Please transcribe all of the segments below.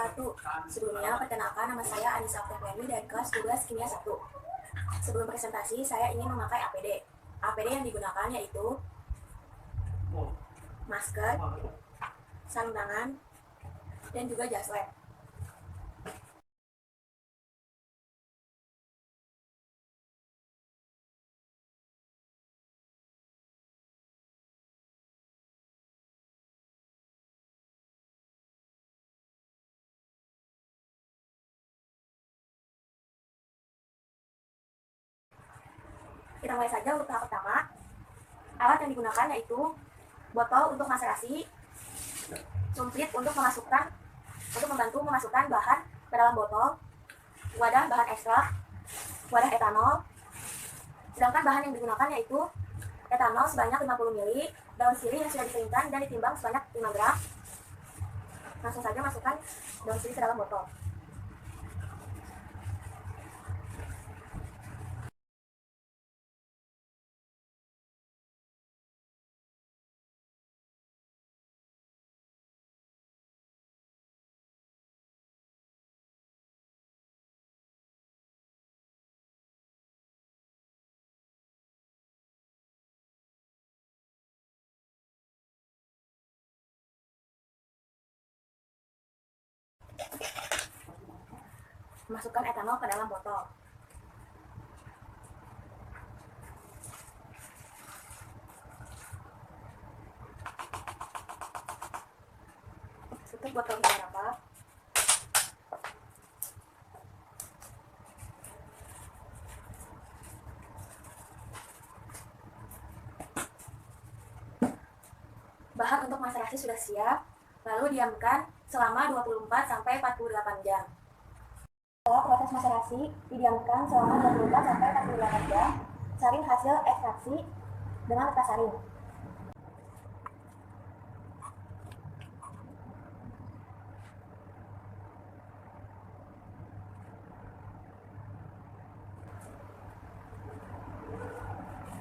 wabarakatuh. Sebelumnya, perkenalkan nama saya Anissa Oktaviani dari kelas 12 Kimia 1. Sebelum presentasi, saya ingin memakai APD. APD yang digunakan yaitu masker, sarung tangan, dan juga jas lab. Kita mulai saja untuk tahap pertama. Alat yang digunakan yaitu botol untuk maserasi, sumpit untuk membantu memasukkan bahan ke dalam botol, wadah bahan ekstrak, wadah etanol. Sedangkan bahan yang digunakan yaitu etanol sebanyak 50 ml, daun sirih yang sudah dikeringkan dan ditimbang sebanyak 5 gram. Langsung saja masukkan daun sirih ke dalam botol. Masukkan etanol ke dalam botol. Tutup botol dengan rapat. Bahan untuk maserasi sudah siap, lalu diamkan selama 24-48 jam. Setelah proses maserasi didiamkan selama 24-48 jam, saring hasil ekstraksi dengan letak saring.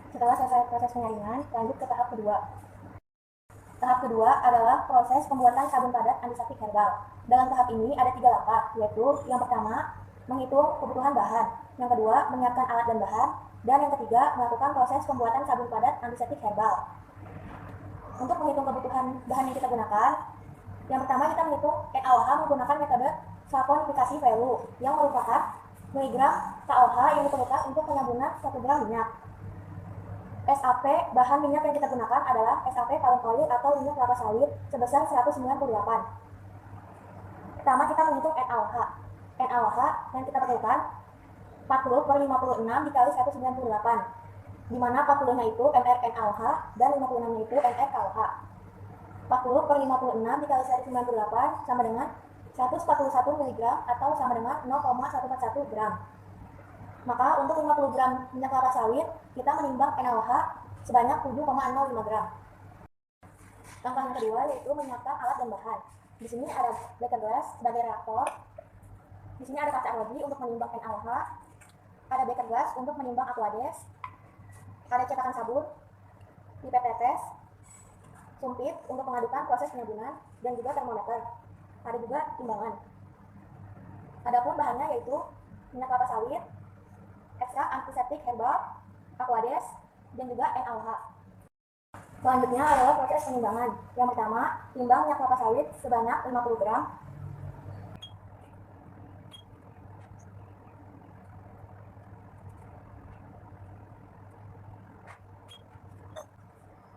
Setelah selesai proses penyaringan, lanjut ke tahap kedua. Tahap kedua adalah proses pembuatan sabun padat antiseptik herbal. Dalam tahap ini ada 3 langkah, yaitu yang pertama, menghitung kebutuhan bahan. Yang kedua, menyiapkan alat dan bahan. Dan yang ketiga, melakukan proses pembuatan sabun padat antiseptik herbal. Untuk menghitung kebutuhan bahan yang kita gunakan, yang pertama kita menghitung NaOH menggunakan metode saponifikasi value, yang merupakan miligram KOH yang diperlukan untuk penyambunan 1 gram minyak. SAP, bahan minyak yang kita gunakan adalah SAP palm oil atau minyak kelapa sawit sebesar 198. Pertama kita menghitung NaOH. NaOH yang kita perlukan 40/56 dikali 198, di mana 40-nya itu mR NaOH dan 56-nya itu mR KOH. 40/56 dikali 198 sama dengan 141 mg atau sama dengan 0,141 gram. Maka untuk 50 gram minyak kelapa sawit, kita menimbang NaOH sebanyak 7,05 gram. Langkah yang kedua yaitu menyiapkan alat dan bahan. Di sini ada beker gelas sebagai reaktor. Di sini ada kaca arloji untuk menimbang NaOH. Ada beker gelas untuk menimbang aquades. Ada cetakan sabun, pipet tetes, sumpit untuk mengadukan proses penyambunan, dan juga termometer. Ada juga timbangan. Adapun bahannya yaitu minyak kelapa sawit, ekstrak antiseptik herbal, aquades, dan juga NaOH. Selanjutnya adalah proses penimbangan. Yang pertama, timbang minyak kelapa sawit sebanyak 50 gram.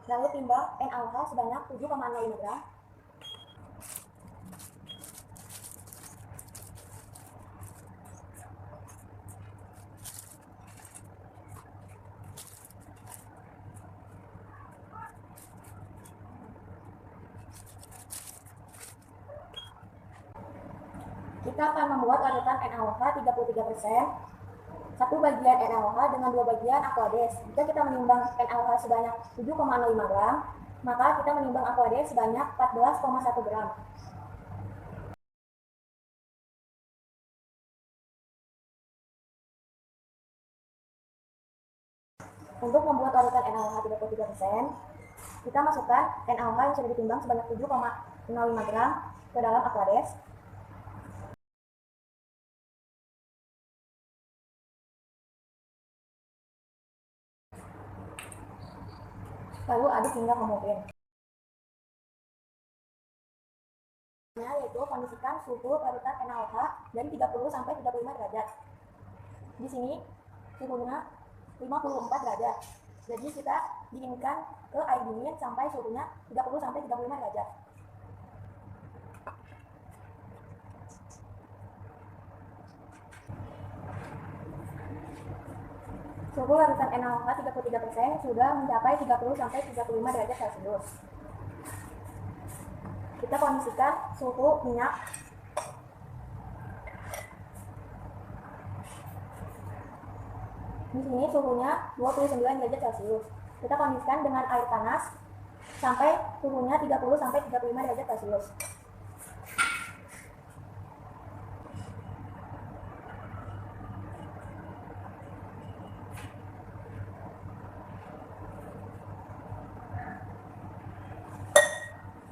Lalu timbang NaOH sebanyak 7,05 gram. Kita akan membuat larutan NaOH 33%, 1 bagian NaOH dengan 2 bagian aquades. Jika kita menimbang NaOH sebanyak 7,05 gram, maka kita menimbang aquades sebanyak 14,1 gram. Untuk membuat larutan NaOH 33%, kita masukkan NaOH yang sudah ditimbang sebanyak 7,05 gram ke dalam aquades. Lalu aduk hingga homogen. Yaitu kondisikan suhu larutan NaOH dari 30 sampai 35 derajat. Di sini suhunya 54 derajat. Jadi kita dinginkan ke air dingin sampai suhunya 30 sampai 35 derajat. Suhu larutan NaOH 33% sudah mencapai 30 sampai 35 derajat Celcius. Kita kondisikan suhu minyak di sini suhunya 29 derajat Celcius. Kita kondisikan dengan air panas sampai suhunya 30 sampai 35 derajat Celcius.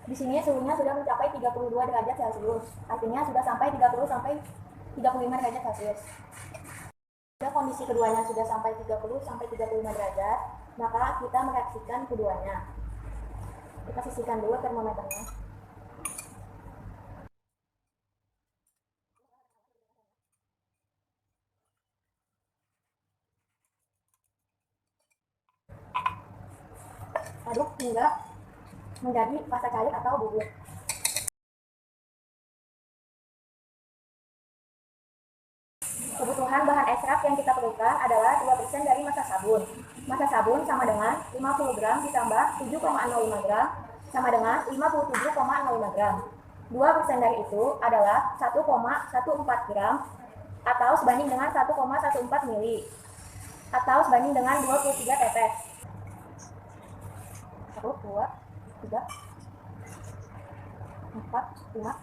Di sini suhunya sudah mencapai 32 derajat Celcius. Artinya sudah sampai 30 sampai 35 derajat Celcius. Jika kondisi keduanya sudah sampai 30 sampai 35 derajat, maka kita mereaksikan keduanya. Kita sisihkan dulu termometernya. Aduk hingga menjadi pasta cair atau bubuk. Kebutuhan bahan ekstrak yang kita perlukan adalah 2% dari massa sabun. Massa sabun sama dengan 50 gram ditambah 7,05 gram sama dengan 57,05 gram. 2% dari itu adalah 1,14 gram atau sebanding dengan 1,14 mili atau sebanding dengan 23 tetes. 1, 2, 3, 4, 5,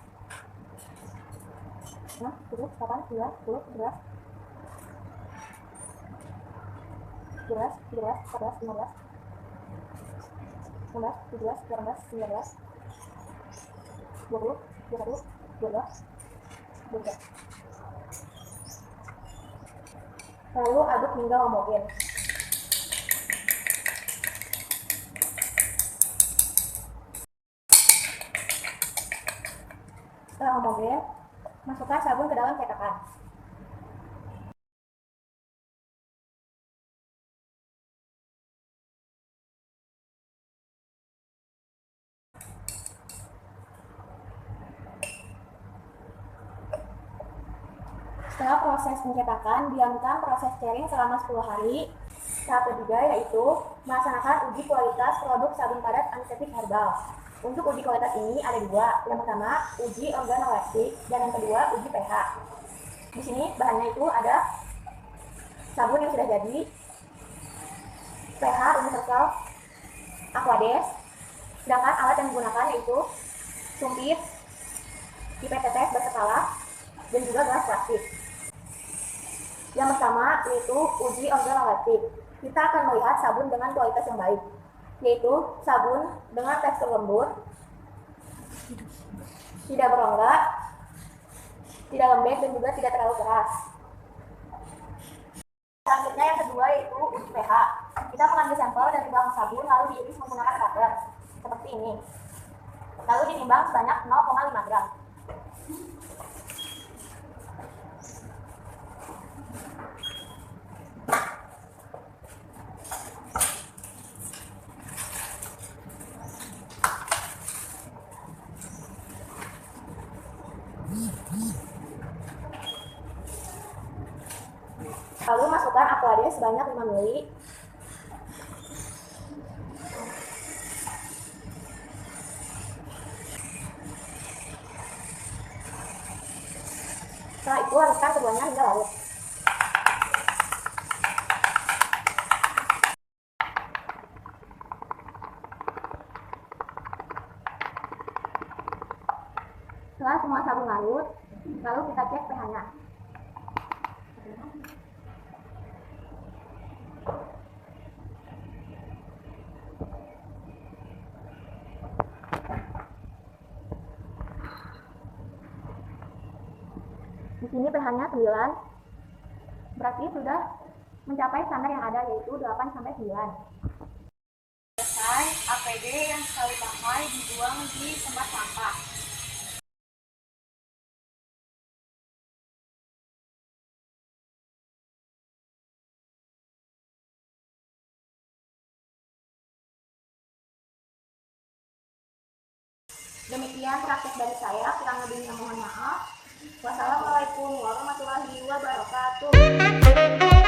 6, 7, 8, 9, 10, 11, 12, 13, 14, 15, 16, 17, 18, 19, 20, 21, 22, 23. Lalu aduk hingga homogen. Setelah homogen, masukkan sabun ke dalam cetakan. Setelah proses pencetakan, diamkan proses sharing selama 10 hari. Tahap ketiga yaitu melaksanakan uji kualitas produk sabun padat antiseptik herbal. Untuk uji kualitas ini ada dua. Yang pertama, uji organoleptik, dan yang kedua, uji pH. Di sini bahannya itu ada sabun yang sudah jadi, pH universal Aquades, sedangkan alat yang digunakan yaitu sumpit, pipet tetes berskala, dan juga gelas plastik. Yang pertama yaitu uji organoleptik. Kita akan melihat sabun dengan kualitas yang baik, yaitu sabun dengan tekstur lembut, tidak berongga, tidak lembek, dan juga tidak terlalu keras. Selanjutnya yang kedua yaitu uji pH. Kita mengambil sampel dari bahan sabun lalu diiris menggunakan cutter seperti ini. Lalu ditimbang sebanyak 0,5 gram. Lalu masukkan Aquades sebanyak 5 ml. Setelah itu larutkan keduanya hingga larut. Setelah semua sabun larut, lalu kita cek pH-nya. Di sini pH-nya 9, berarti sudah mencapai standar yang ada yaitu 8 sampai 9. Selesai. APD yang sekali pakai dibuang di tempat sampah. Demikian praktek dari saya, kurang lebihnya mohon maaf. Wassalamualaikum warahmatullahi wabarakatuh.